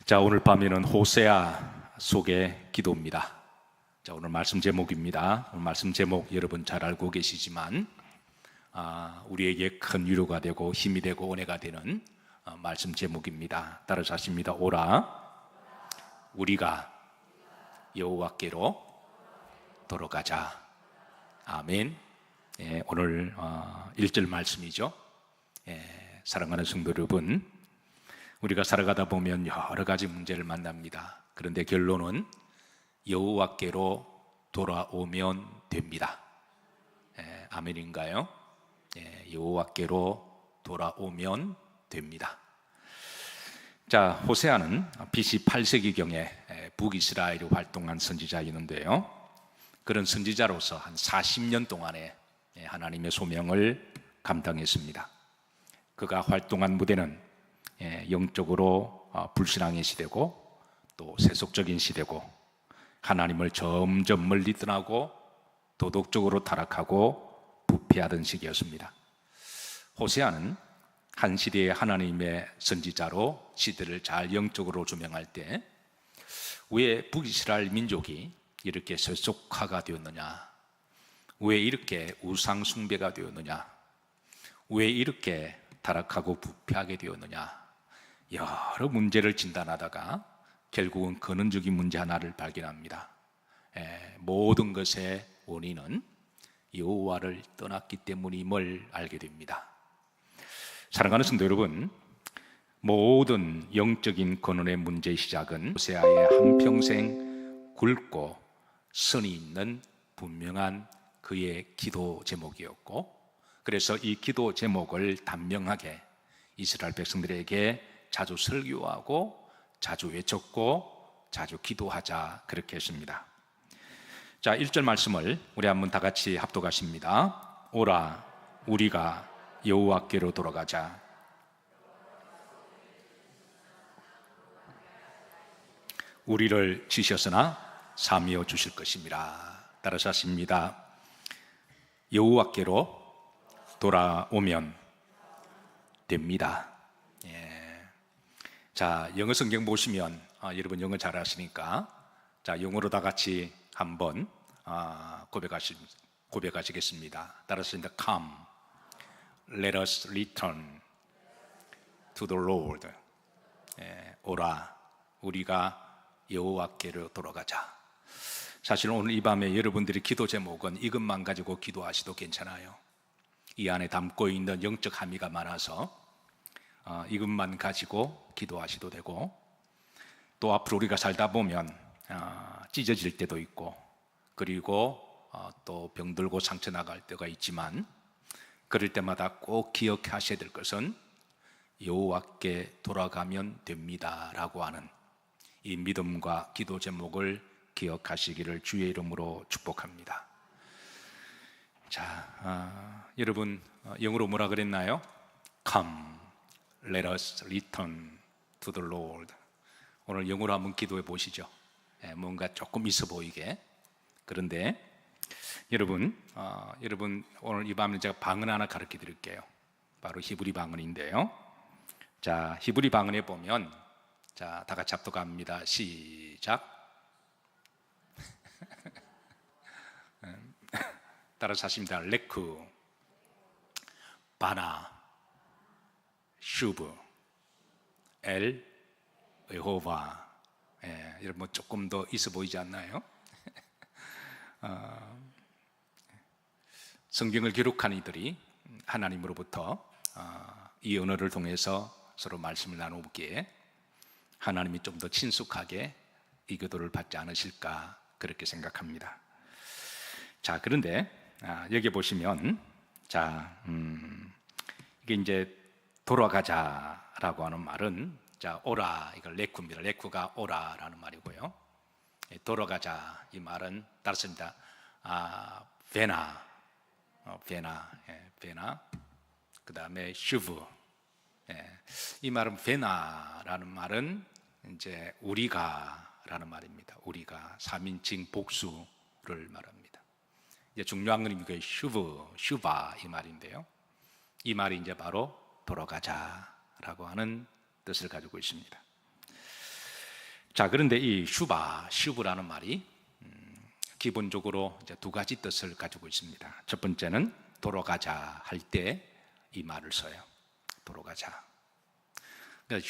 자, 오늘 밤에는 호세아 속의 기도입니다. 자, 오늘 말씀 제목입니다. 오늘 말씀 제목 여러분 잘 알고 계시지만 우리에게 큰 위로가 되고 힘이 되고 은혜가 되는 말씀 제목입니다. 따라서 하십니다. 오라 우리가 여호와께로 돌아가자. 아멘. 오늘 1절 말씀이죠. 사랑하는 성도 여러분, 우리가 살아가다 보면 여러 가지 문제를 만납니다. 그런데 결론은 여호와께로 돌아오면 됩니다. 아멘인가요? 여호와께로 돌아오면 됩니다. 자, 호세아는 BC 8세기경에 북이스라엘에 활동한 선지자였는데요, 그런 선지자로서 한 40년 동안에 하나님의 소명을 감당했습니다. 그가 활동한 무대는 영적으로 불신앙의 시대고 또 세속적인 시대고, 하나님을 점점 멀리 떠나고 도덕적으로 타락하고 부패하던 시기였습니다. 호세아는 한 시대의 하나님의 선지자로 시대를 잘 영적으로 조명할 때, 왜 북이스라엘 민족이 이렇게 세속화가 되었느냐, 왜 이렇게 우상 숭배가 되었느냐, 왜 이렇게 타락하고 부패하게 되었느냐, 여러 문제를 진단하다가 결국은 근원적인 문제 하나를 발견합니다. 모든 것의 원인은 여호와를 떠났기 때문임을 알게 됩니다. 사랑하는 성도 여러분, 모든 영적인 근원의 문제의 시작은 호세아의 한평생 굵고 선이 있는 분명한 그의 기도 제목이었고, 그래서 이 기도 제목을 단명하게 이스라엘 백성들에게 자주 설교하고 자주 외쳤고 자주 기도하자, 그렇게 했습니다. 자, 1절 말씀을 우리 한번 다 같이 합독하십니다. 오라 우리가 여호와께로 돌아가자. 우리를 지셨으나 사미어 주실 것입니다. 따라서 하십니다. 여호와께로 돌아오면 됩니다. 자, 영어 성경 보시면 여러분 영어 잘 아시니까 자, 영어로 다 같이 한번 고백하시겠습니다. 따라서 Come, let us return to the Lord. 오라 우리가 여호와께로 돌아가자. 사실 오늘 이 밤에 여러분들의 기도 제목은 이것만 가지고 기도하셔도 괜찮아요. 이 안에 담고 있는 영적 함의가 많아서 이것만 가지고 기도하셔도 되고, 또 앞으로 우리가 살다 보면 찢어질 때도 있고, 그리고 또 병들고 상처 나갈 때가 있지만, 그럴 때마다 꼭 기억하셔야 될 것은 여호와께 돌아가면 됩니다 라고 하는 이 믿음과 기도 제목을 기억하시기를 주의 이름으로 축복합니다. 자, 여러분 영어로 뭐라 그랬나요? Come, let us return to the Lord. 오늘 영어로 한번 기도해 보시죠. 뭔가 조금 있어 보이게. 그런데 여러분 오늘 이 밤에 제가 방언 하나 가르쳐 드릴게요. 바로 히브리 방언인데요. 자, 히브리 방언에 보면, 자, 다 같이 합독합니다. 시작. 따라서 하십니다. 레쿠, 바나, 슈브, 엘, 여호와. 여러분 조금 더 있어 보이지 않나요? 성경을 기록한 이들이 하나님으로부터 이 언어를 통해서 서로 말씀을 나누기에 하나님이 좀 더 친숙하게 이 기도를 받지 않으실까, 그렇게 생각합니다. 자, 그런데 여기 보시면, 자, 이게 이제 돌아가자라고 하는 말은, 자, 오라, 이걸 레쿠입니다. 레쿠가 오라라는 말이고요. 돌아가자, 이 말은 따르습니다. 베나, 베나. 그 다음에 슈브. 이 말은 베나라는 말은 이제 우리가라는 말입니다. 우리가 3인칭 복수를 말합니다. 이제 중요한 건 이게 슈바 이 말인데요. 이 말이 이제 바로 돌아가자라고 하는 뜻을 가지고 있습니다. 자, 그런데 이 슈브라는 말이 기본적으로 이제 두 가지 뜻을 가지고 있습니다. 첫 번째는 돌아가자 할 때 이 말을 써요. 돌아가자. 그러니까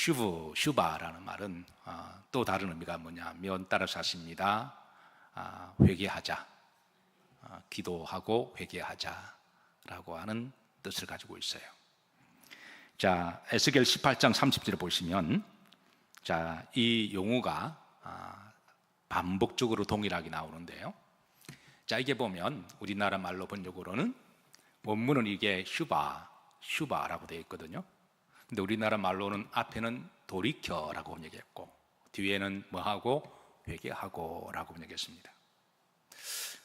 슈바라는 말은 또 다른 의미가 뭐냐면 따라서 하십니다. 회개하자, 기도하고 회개하자라고 하는 뜻을 가지고 있어요. 자, 에스겔 18장 30절을 보시면, 자, 이 용어가 반복적으로 동일하게 나오는데요. 자, 이게 보면 우리나라 말로 번역으로는 원문은 이게 슈바라고 되어 있거든요. 근데 우리나라 말로는 앞에는 돌이켜라고 번역했고 뒤에는 뭐하고 회개하고라고 번역했습니다.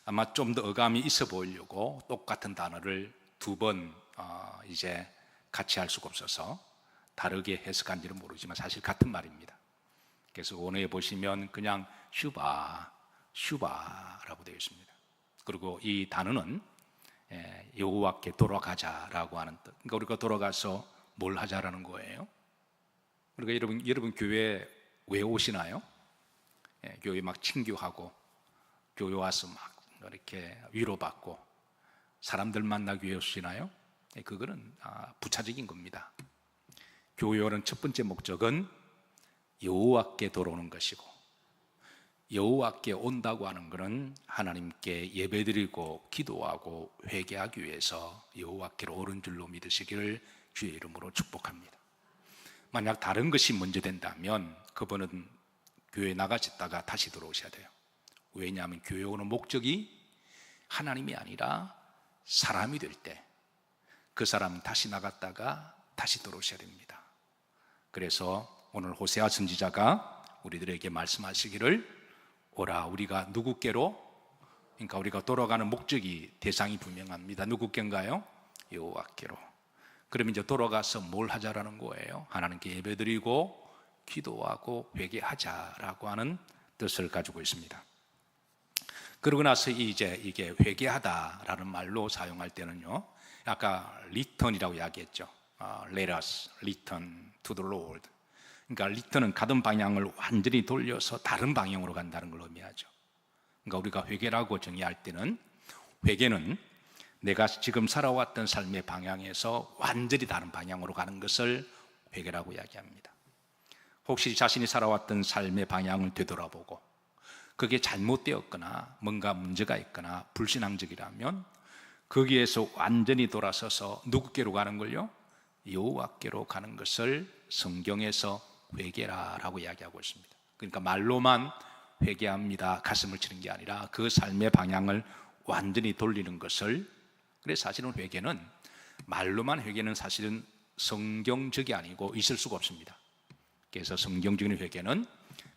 아마 좀 더 어감이 있어 보이려고 똑같은 단어를 두 번 이제 같이 할 수가 없어서 다르게 해석한지는 모르지만 사실 같은 말입니다. 그래서 원어에 보시면 그냥 슈바라고 되어 있습니다. 그리고 이 단어는 여호와께 돌아가자라고 하는 뜻. 그러니까 우리가 돌아가서 뭘 하자라는 거예요. 그러니까 여러분 교회 왜 오시나요? 교회 막 친교하고 교회 와서 막 이렇게 위로받고 사람들 만나기 위해 오시나요? 그거는 부차적인 겁니다. 교회 오는 첫 번째 목적은 여호와께 돌아오는 것이고, 여호와께 온다고 하는 것은 하나님께 예배드리고 기도하고 회개하기 위해서 여호와께로 오는 줄로 믿으시기를 주의 이름으로 축복합니다. 만약 다른 것이 먼저 된다면 그분은 교회 나가셨다가 다시 들어오셔야 돼요. 왜냐하면 교회 오는 목적이 하나님이 아니라 사람이 될 때 그 사람은 다시 나갔다가 다시 들어오셔야 됩니다. 그래서 오늘 호세아 선지자가 우리들에게 말씀하시기를 오라, 우리가 누구께로? 그러니까 우리가 돌아가는 목적이 대상이 분명합니다. 누구께인가요? 여호와께로. 그럼 이제 돌아가서 뭘 하자라는 거예요? 하나님께 예배드리고 기도하고 회개하자라고 하는 뜻을 가지고 있습니다. 그러고 나서 이제 이게 회개하다라는 말로 사용할 때는요, 아까 return이라고 이야기했죠. Let us return to the Lord. 그러니까 return은 가던 방향을 완전히 돌려서 다른 방향으로 간다는 걸 의미하죠. 그러니까 우리가 회개라고 정의할 때는, 회개는 내가 지금 살아왔던 삶의 방향에서 완전히 다른 방향으로 가는 것을 회개라고 이야기합니다. 혹시 자신이 살아왔던 삶의 방향을 되돌아보고 그게 잘못되었거나 뭔가 문제가 있거나 불신앙적이라면 거기에서 완전히 돌아서서 누구께로 가는 걸요? 여호와께로 가는 것을 성경에서 회개라라고 이야기하고 있습니다. 그러니까 말로만 회개합니다, 가슴을 치는 게 아니라 그 삶의 방향을 완전히 돌리는 것을. 그래서 사실은 회개는, 말로만 회개는 사실은 성경적이 아니고 있을 수가 없습니다. 그래서 성경적인 회개는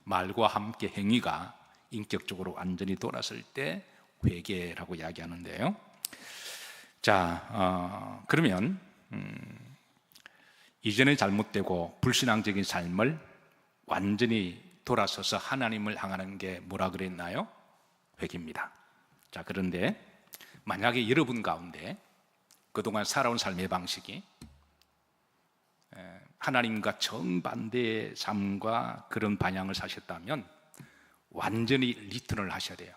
말과 함께 행위가 인격적으로 완전히 돌았을 때 회개라고 이야기하는데요. 자, 그러면 이전에 잘못되고 불신앙적인 삶을 완전히 돌아서서 하나님을 향하는 게 뭐라 그랬나요? 회개입니다. 자, 그런데 만약에 여러분 가운데 그동안 살아온 삶의 방식이 하나님과 정반대의 삶과 그런 방향을 사셨다면 완전히 리턴을 하셔야 돼요.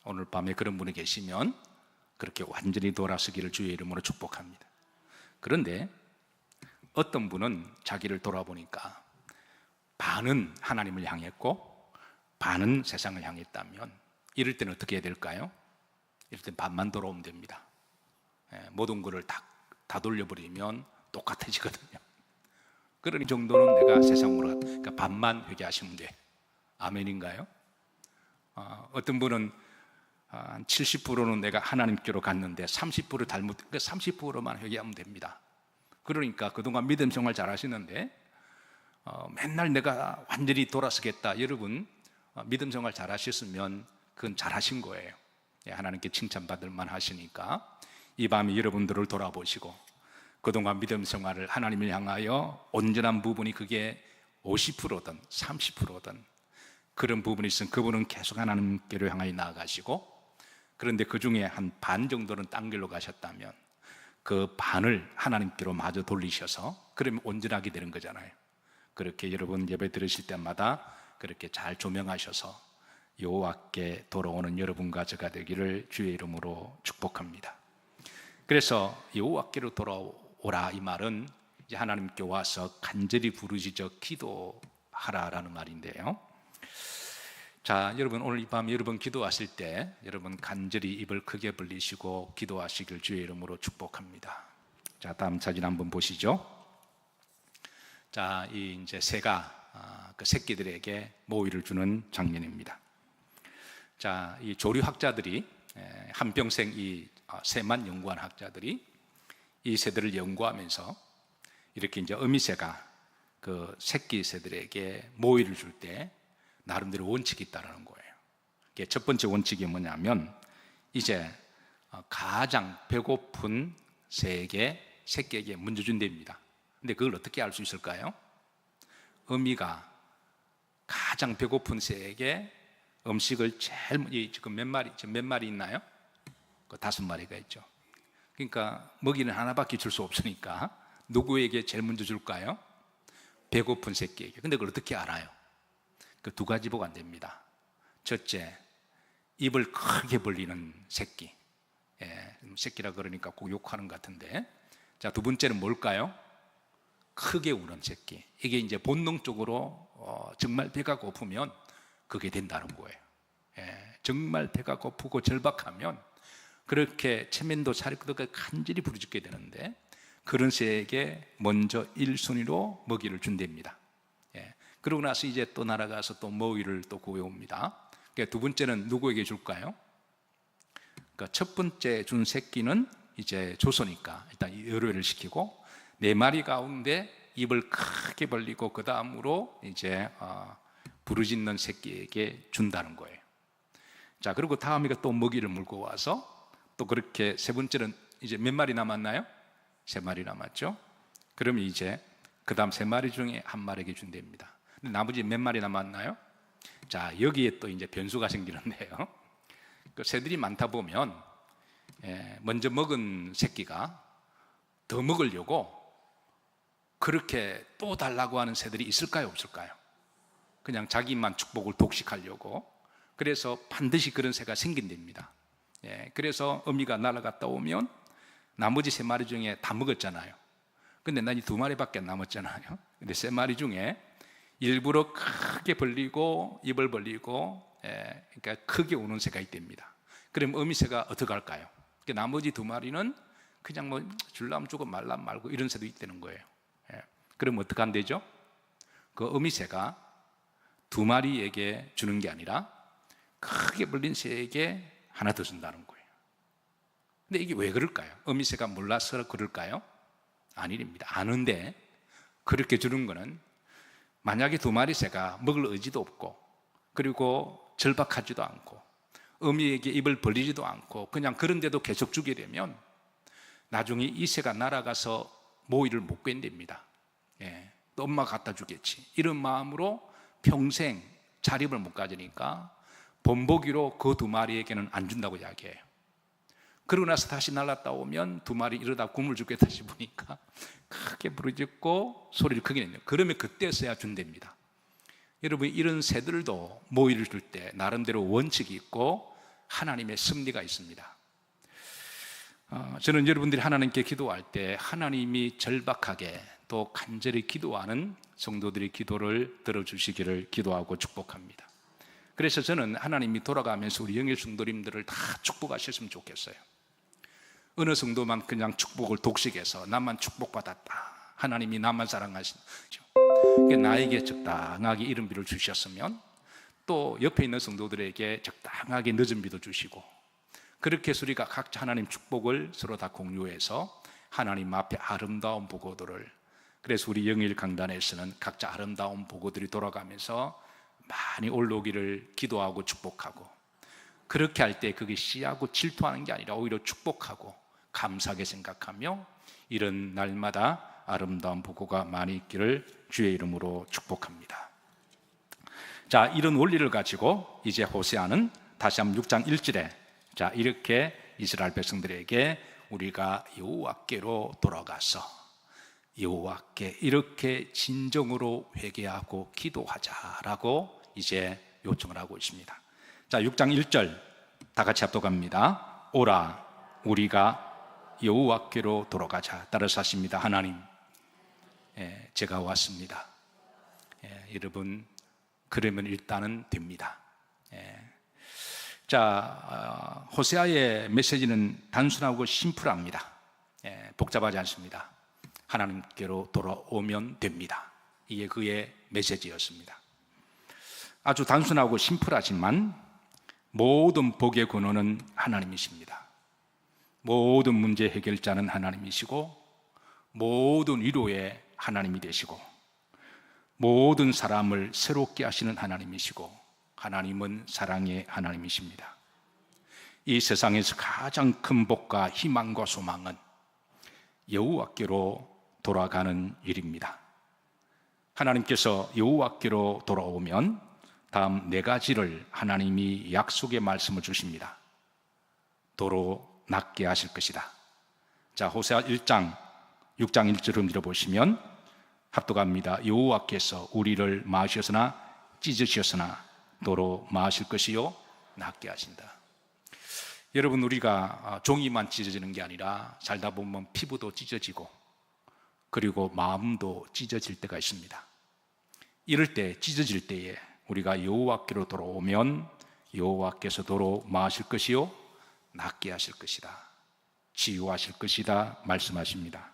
오늘 밤에 그런 분이 계시면 그렇게 완전히 돌아서기를 주의 이름으로 축복합니다. 그런데 어떤 분은 자기를 돌아보니까 반은 하나님을 향했고 반은 세상을 향했다면 이럴 때는 어떻게 해야 될까요? 이럴 땐 반만 돌아오면 됩니다. 모든 것을 다 돌려버리면 똑같아지거든요. 그러니 정도는 내가 세상으로, 그러니까 반만 회개하시면 돼. 아멘인가요? 어떤 분은 한 70%는 내가 하나님께로 갔는데 30% 잘못, 그러니까 30%만 회개하면 됩니다. 그러니까 그동안 믿음 생활 잘 하시는데 맨날 내가 완전히 돌아서겠다. 여러분 믿음 생활 잘 하셨으면 그건 잘 하신 거예요. 하나님께 칭찬받을 만 하시니까 이 밤에 여러분들을 돌아보시고 그동안 믿음 생활을 하나님을 향하여 온전한 부분이 그게 50%든 30%든 그런 부분이 있으면 그분은 계속 하나님께로 향하여 나아가시고, 그런데 그 중에 한 반 정도는 딴 길로 가셨다면 그 반을 하나님께로 마저 돌리셔서 그러면 온전하게 되는 거잖아요. 그렇게 여러분 예배 들으실 때마다 그렇게 잘 조명하셔서 여호와께 돌아오는 여러분과 저가 되기를 주의 이름으로 축복합니다. 그래서 여호와께로 돌아오라, 이 말은 이제 하나님께 와서 간절히 부르짖어 기도하라라는 말인데요. 자, 여러분, 오늘 이 밤 여러분 기도하실 때 여러분 간절히 입을 크게 벌리시고 기도하시길 주의 이름으로 축복합니다. 자, 다음 사진 한번 보시죠. 자, 이 이제 새가 그 새끼들에게 모이를 주는 장면입니다. 자, 이 조류학자들이 한평생 이 새만 연구한 학자들이 이 새들을 연구하면서 이렇게 이제 어미새가 그 새끼 새들에게 모이를 줄 때 나름대로 원칙이 있다는 거예요. 첫 번째 원칙이 뭐냐면 이제 가장 배고픈 새끼에게 먼저 준답니다. 근데 그걸 어떻게 알 수 있을까요? 어미가 가장 배고픈 새에게 음식을 제일 지금 몇 마리 있나요? 그 5마리가 있죠. 그러니까 먹이는 하나밖에 줄 수 없으니까 누구에게 제일 먼저 줄까요? 배고픈 새끼에게. 근데 그걸 어떻게 알아요? 그 2가지 보고 안 됩니다. 첫째, 입을 크게 벌리는 새끼. 새끼라 그러니까 꼭 욕하는 것 같은데. 자, 2번째는 뭘까요? 크게 우는 새끼. 이게 이제 본능적으로 정말 배가 고프면 그게 된다는 거예요. 정말 배가 고프고 절박하면 그렇게 체면도 차리고 간절히 부르짖게 되는데 그런 새에게 먼저 1순위로 먹이를 준답니다. 그러고 나서 이제 또 날아가서 또 먹이를 또 구해옵니다. 2번째는 누구에게 줄까요? 그러니까 첫 번째 준 새끼는 이제 조소니까 일단 열외를 시키고 4마리 가운데 입을 크게 벌리고 그 다음으로 이제 부르짖는 새끼에게 준다는 거예요. 자, 그리고 다음이가 또 먹이를 물고 와서 또 그렇게 3번째는 이제 몇 마리 남았나요? 3마리 남았죠. 그러면 이제 그 다음 3마리 중에 1마리에게 준답니다. 나머지 몇 마리 남았나요? 자, 여기에 또 이제 변수가 생기는데요. 그 새들이 많다 보면 먼저 먹은 새끼가 더 먹으려고 그렇게 또 달라고 하는 새들이 있을까요, 없을까요? 그냥 자기만 축복을 독식하려고. 그래서 반드시 그런 새가 생긴답니다. 그래서 어미가 날아갔다 오면 나머지 3마리 중에 다 먹었잖아요. 근데 난 이 2마리밖에 안 남았잖아요. 근데 3마리 중에 일부러 크게 벌리고 입을 벌리고 그러니까 크게 우는 새가 있답니다. 그럼 어미새가 어떻게 할까요? 나머지 2마리는 그냥 뭐 줄라면 주고 말라면 말고 이런 새도 있다는 거예요. 그럼 어떻게 한대죠? 그 어미새가 2마리에게 주는 게 아니라 크게 벌린 새에게 하나 더 준다는 거예요. 근데 이게 왜 그럴까요? 어미새가 몰라서 그럴까요? 아니랍니다. 아는데 그렇게 주는 거는 만약에 2마리 새가 먹을 의지도 없고 그리고 절박하지도 않고 어미에게 입을 벌리지도 않고 그냥 그런데도 계속 주게 되면 나중에 이 새가 날아가서 모이를 못 구한답니다. 또 엄마가 갖다 주겠지 이런 마음으로 평생 자립을 못 가지니까 본보기로 그 2마리에게는 안 준다고 이야기해요. 그러고 나서 다시 날았다 오면 2마리 이러다 굶을 죽겠다 싶으니까 크게 부르짖고 소리를 크게 내요. 그러면 그때서야 준답니다. 여러분, 이런 새들도 모이를 줄 때 나름대로 원칙이 있고 하나님의 섭리가 있습니다. 저는 여러분들이 하나님께 기도할 때 하나님이 절박하게 또 간절히 기도하는 성도들의 기도를 들어주시기를 기도하고 축복합니다. 그래서 저는 하나님이 돌아가면서 우리 영일 성도님들을 다 축복하셨으면 좋겠어요. 어느 성도만 그냥 축복을 독식해서 나만 축복받았다, 하나님이 나만 사랑하시죠, 나에게 적당하게 이른비를 주셨으면 또 옆에 있는 성도들에게 적당하게 늦은 비도 주시고 그렇게 해서 우리가 각자 하나님 축복을 서로 다 공유해서 하나님 앞에 아름다운 보고들을, 그래서 우리 영일 강단에서는 각자 아름다운 보고들이 돌아가면서 많이 올라오기를 기도하고 축복하고, 그렇게 할 때 그게 씨하고 질투하는 게 아니라 오히려 축복하고 감사하게 생각하며 이런 날마다 아름다운 보고가 많이 있기를 주의 이름으로 축복합니다. 자, 이런 원리를 가지고 이제 호세아는 다시 한번 6장 1절에 자, 이렇게 이스라엘 백성들에게 우리가 여호와께로 돌아가서 여호와께 이렇게 진정으로 회개하고 기도하자라고 이제 요청을 하고 있습니다. 자, 6장 1절 다 같이 합독합니다. 오라 우리가 여호와께로 돌아가자. 따라서 하십니다. 하나님, 제가 왔습니다. 여러분, 그러면 일단은 됩니다. 자, 호세아의 메시지는 단순하고 심플합니다. 복잡하지 않습니다. 하나님께로 돌아오면 됩니다. 이게 그의 메시지였습니다. 아주 단순하고 심플하지만 모든 복의 근원은 하나님이십니다. 모든 문제 해결자는 하나님이시고, 모든 위로의 하나님이 되시고, 모든 사람을 새롭게 하시는 하나님이시고, 하나님은 사랑의 하나님이십니다. 이 세상에서 가장 큰 복과 희망과 소망은 여호와께로 돌아가는 일입니다. 하나님께서 여호와께로 돌아오면 다음 4가지를 하나님이 약속의 말씀을 주십니다. 도로 낫게 하실 것이다. 자, 호세아 1장 6장 1절을 들어보시면 합독합니다. 여호와께서 우리를 마으셨으나 찢으셨으나 도로 마으실 것이요 낫게 하신다. 여러분, 우리가 종이만 찢어지는 게 아니라 살다 보면 피부도 찢어지고 그리고 마음도 찢어질 때가 있습니다. 이럴 때, 찢어질 때에 우리가 여호와께로 돌아오면 여호와께서 도로 마으실 것이요 낫게 하실 것이다, 치유하실 것이다 말씀하십니다.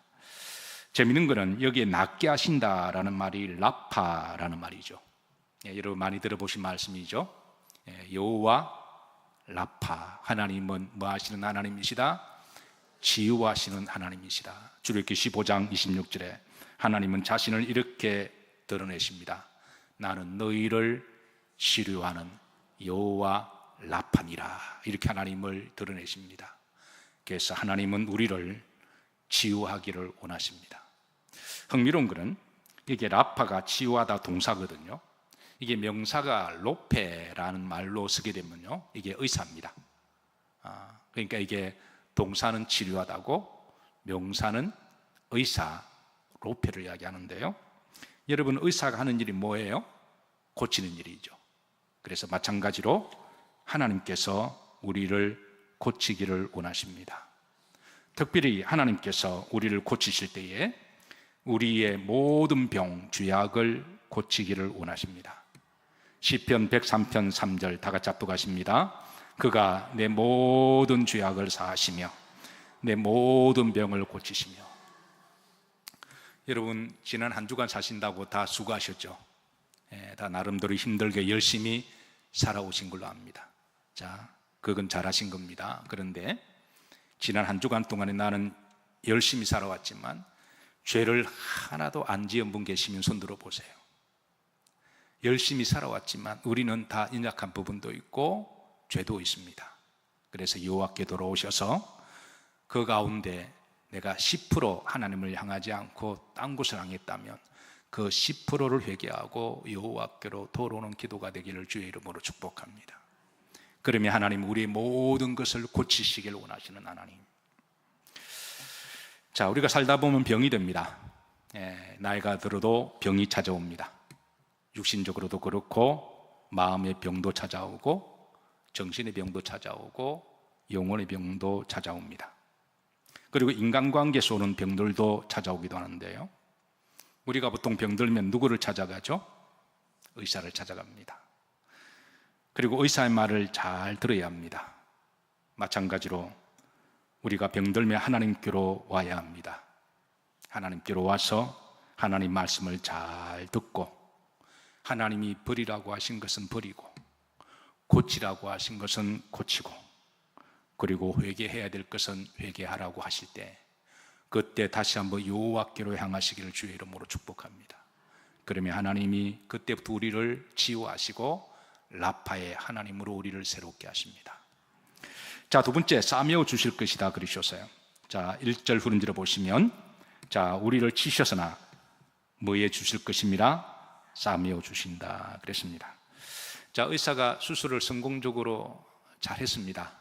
재미있는 것은 여기에 낫게 하신다라는 말이 라파라는 말이죠. 여러분 많이 들어보신 말씀이죠. 여호와 라파, 하나님은 뭐 하시는 하나님이시다? 치유하시는 하나님이시다. 출애굽기 15장 26절에 하나님은 자신을 이렇게 드러내십니다. 나는 너희를 치료하는 여호와 라파니라. 이렇게 하나님을 드러내십니다. 그래서 하나님은 우리를 치유하기를 원하십니다. 흥미로운 것은 이게 라파가 치유하다 동사거든요. 이게 명사가 로페라는 말로 쓰게 되면요, 이게 의사입니다. 그러니까 이게 동사는 치료하다고 명사는 의사, 로페를 이야기하는데요. 여러분, 의사가 하는 일이 뭐예요? 고치는 일이죠. 그래서 마찬가지로 하나님께서 우리를 고치기를 원하십니다. 특별히 하나님께서 우리를 고치실 때에 우리의 모든 병, 죄악을 고치기를 원하십니다. 시편 103편 3절 다 같이 합독하십니다. 그가 내 모든 죄악을 사하시며 내 모든 병을 고치시며. 여러분, 지난 한 주간 사신다고 다 수고하셨죠? 다 나름대로 힘들게 열심히 살아오신 걸로 압니다. 자, 그건 잘하신 겁니다. 그런데 지난 한 주간 동안에 나는 열심히 살아왔지만 죄를 하나도 안 지은 분 계시면 손 들어보세요. 열심히 살아왔지만 우리는 다 연약한 부분도 있고 죄도 있습니다. 그래서 여호와께 돌아오셔서 그 가운데 내가 10% 하나님을 향하지 않고 딴 곳을 향했다면 그 10%를 회개하고 여호와께로 돌아오는 기도가 되기를 주의 이름으로 축복합니다. 그러면 하나님 우리의 모든 것을 고치시길 원하시는 하나님. 자, 우리가 살다 보면 병이 됩니다. 나이가 들어도 병이 찾아옵니다. 육신적으로도 그렇고 마음의 병도 찾아오고 정신의 병도 찾아오고 영혼의 병도 찾아옵니다. 그리고 인간관계에서 오는 병들도 찾아오기도 하는데요, 우리가 보통 병들면 누구를 찾아가죠? 의사를 찾아갑니다. 그리고 의사의 말을 잘 들어야 합니다. 마찬가지로 우리가 병들면 하나님께로 와야 합니다. 하나님께로 와서 하나님 말씀을 잘 듣고 하나님이 버리라고 하신 것은 버리고 고치라고 하신 것은 고치고 그리고 회개해야 될 것은 회개하라고 하실 때 그때 다시 한번 여호와께로 향하시기를 주의 이름으로 축복합니다. 그러면 하나님이 그때부터 우리를 치유하시고 라파의 하나님으로 우리를 새롭게 하십니다. 자, 두 번째, 싸매어 주실 것이다 그러셨어요. 자, 1절 후른지를 보시면 자, 우리를 치셨으나 뭐에 주실 것입니다? 싸매어 주신다 그랬습니다. 자, 의사가 수술을 성공적으로 잘했습니다.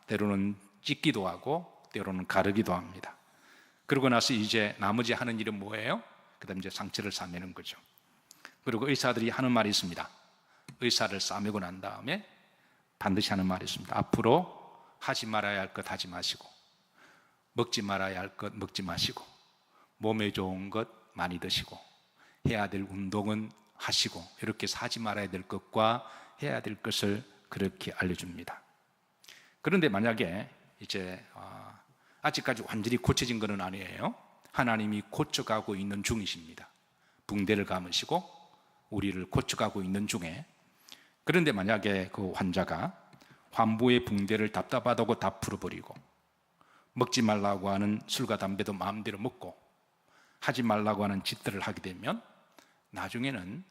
때로는 찢기도 하고 때로는 가르기도 합니다. 그러고 나서 이제 나머지 하는 일은 뭐예요? 그 다음에 이제 상처를 싸매는 거죠. 그리고 의사들이 하는 말이 있습니다. 의사를 싸매고 난 다음에 반드시 하는 말이 있습니다. 앞으로 하지 말아야 할 것 하지 마시고, 먹지 말아야 할 것 먹지 마시고, 몸에 좋은 것 많이 드시고, 해야 될 운동은 하시고, 이렇게 해서 하지 말아야 될 것과 해야 될 것을 그렇게 알려줍니다. 그런데 만약에 이제 아직까지 완전히 고쳐진 것은 아니에요. 하나님이 고쳐가고 있는 중이십니다. 붕대를 감으시고 우리를 고쳐가고 있는 중에, 그런데 만약에 그 환자가 환부의 붕대를 답답하다고 다 풀어버리고, 먹지 말라고 하는 술과 담배도 마음대로 먹고, 하지 말라고 하는 짓들을 하게 되면 나중에는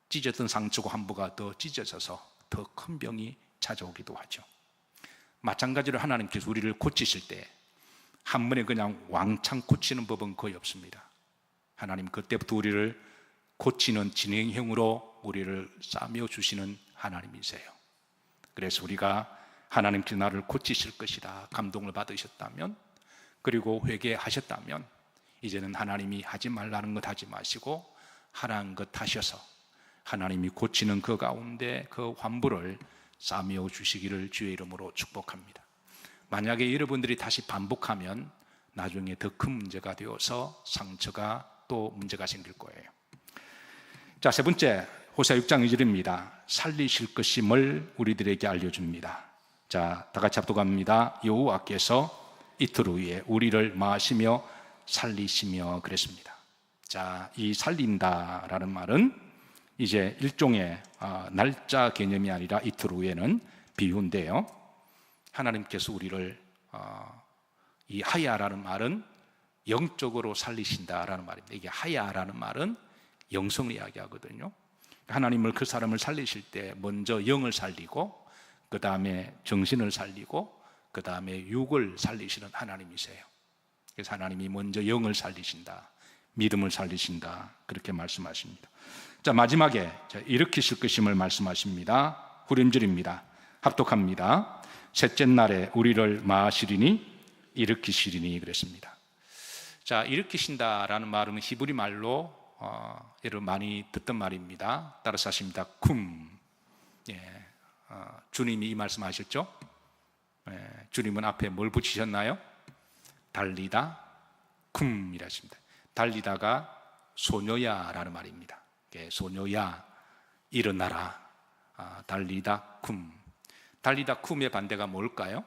찢어졌던 상처고 환부가 더 찢어져서 더 큰 병이 찾아오기도 하죠. 마찬가지로 하나님께서 우리를 고치실 때 한 번에 그냥 왕창 고치는 법은 거의 없습니다. 하나님 그때부터 우리를 고치는 진행형으로 우리를 싸매어 주시는 하나님이세요. 그래서 우리가 하나님께서 나를 고치실 것이다 감동을 받으셨다면, 그리고 회개하셨다면, 이제는 하나님이 하지 말라는 것 하지 마시고 하라는 것 하셔서 하나님이 고치는 그 가운데 그 환부를 싸매어 주시기를 주의 이름으로 축복합니다. 만약에 여러분들이 다시 반복하면 나중에 더 큰 문제가 되어서 상처가 또 문제가 생길 거예요. 자, 세 번째, 호세아 6장 2절입니다. 살리실 것임을 우리들에게 알려줍니다. 자, 다 같이 합독합니다. 여호와께서 이틀 후에 우리를 마시며 살리시며 그랬습니다. 자, 이 살린다라는 말은 이제 일종의 날짜 개념이 아니라 이틀 후에는 비유인데요, 하나님께서 우리를 이 하야라는 말은 영적으로 살리신다라는 말입니다. 이게 하야라는 말은 영성을 이야기하거든요. 하나님을 그 사람을 살리실 때 먼저 영을 살리고, 그 다음에 정신을 살리고, 그 다음에 육을 살리시는 하나님이세요. 그래서 하나님이 먼저 영을 살리신다, 믿음을 살리신다, 그렇게 말씀하십니다. 자, 마지막에 일으키실 것임을 말씀하십니다. 후렴절입니다. 합독합니다. 셋째 날에 우리를 마시리니 일으키시리니 그랬습니다. 자, 일으키신다라는 말은 히브리 말로 여러분 많이 듣던 말입니다. 따라서 하십니다. 쿰. 예, 주님이 이 말씀하셨죠. 주님은 앞에 뭘 붙이셨나요? 달리다 쿰이라 하십니다. 달리다가 소녀야라는 말입니다. 소녀야 일어나라. 달리다 쿰. 달리다 쿰의 반대가 뭘까요?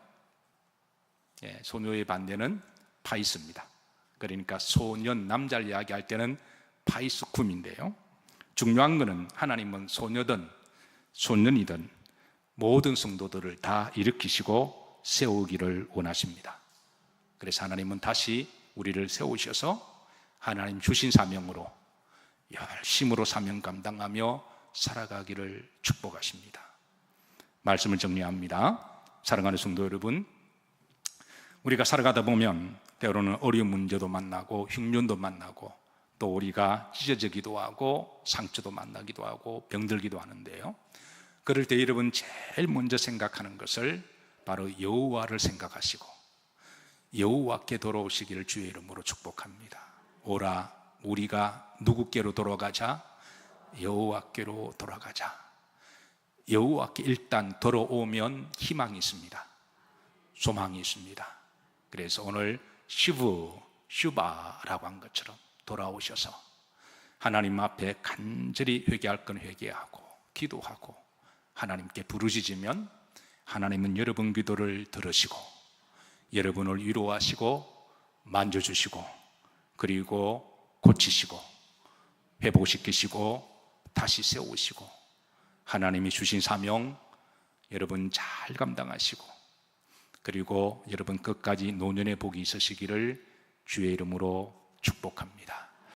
소녀의 반대는 파이스입니다. 그러니까 소년, 남자를 이야기할 때는 파이스 쿰인데요, 중요한 것은 하나님은 소녀든 소년이든 모든 성도들을 다 일으키시고 세우기를 원하십니다. 그래서 하나님은 다시 우리를 세우셔서 하나님 주신 사명으로 열심으로 사명 감당하며 살아가기를 축복하십니다. 말씀을 정리합니다. 사랑하는 성도 여러분, 우리가 살아가다 보면 때로는 어려운 문제도 만나고 흉년도 만나고, 또 우리가 찢어지기도 하고 상처도 만나기도 하고 병들기도 하는데요, 그럴 때 여러분 제일 먼저 생각하는 것을 바로 여호와를 생각하시고 여호와께 돌아오시기를 주의 이름으로 축복합니다. 오라, 우리가 누구께로 돌아가자? 여호와께로 돌아가자. 여호와께 일단 돌아오면 희망이 있습니다. 소망이 있습니다. 그래서 오늘 슈바라고 한 것처럼 돌아오셔서 하나님 앞에 간절히 회개할 건 회개하고 기도하고 하나님께 부르짖으면 하나님은 여러분 기도를 들으시고 여러분을 위로하시고 만져주시고, 그리고 고치시고 회복시키시고 다시 세우시고, 하나님이 주신 사명 여러분 잘 감당하시고, 그리고 여러분 끝까지 노년의 복이 있으시기를 주의 이름으로 축복합니다.